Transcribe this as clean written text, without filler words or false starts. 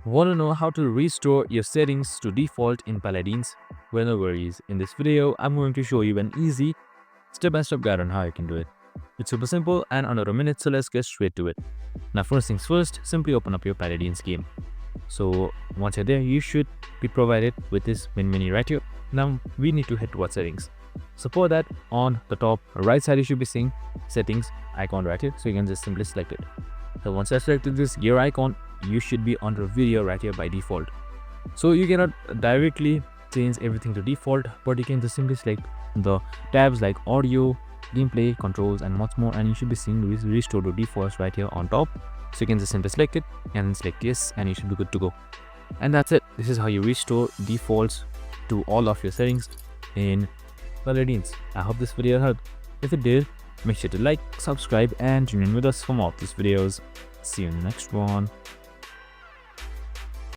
Want to know how to restore your settings to default in Paladins? Well, no worries. In this video, I'm going to show you an easy step-by-step guide on how you can do it. It's super simple and under a minute, so let's get straight to it. Now, first things first, simply open up your Paladins game. So once you're there, you should be provided with this menu right here. Now we need to hit what settings. So for that, on the top right side, you should be seeing settings icon right here. So you can just simply select it. So once I selected this gear icon, you should be under video right here by default. So you cannot directly change everything to default, but you can just simply select the tabs like audio, gameplay, controls, and much more, and you should be seeing restore to default right here on top. So you can just simply select it and then select yes, and you should be good to go. And that's it. This is how you restore defaults to all of your settings in Paladins. I hope this video helped. If it did, make sure to like, subscribe, and tune in with us for more of these videos. See you in the next one.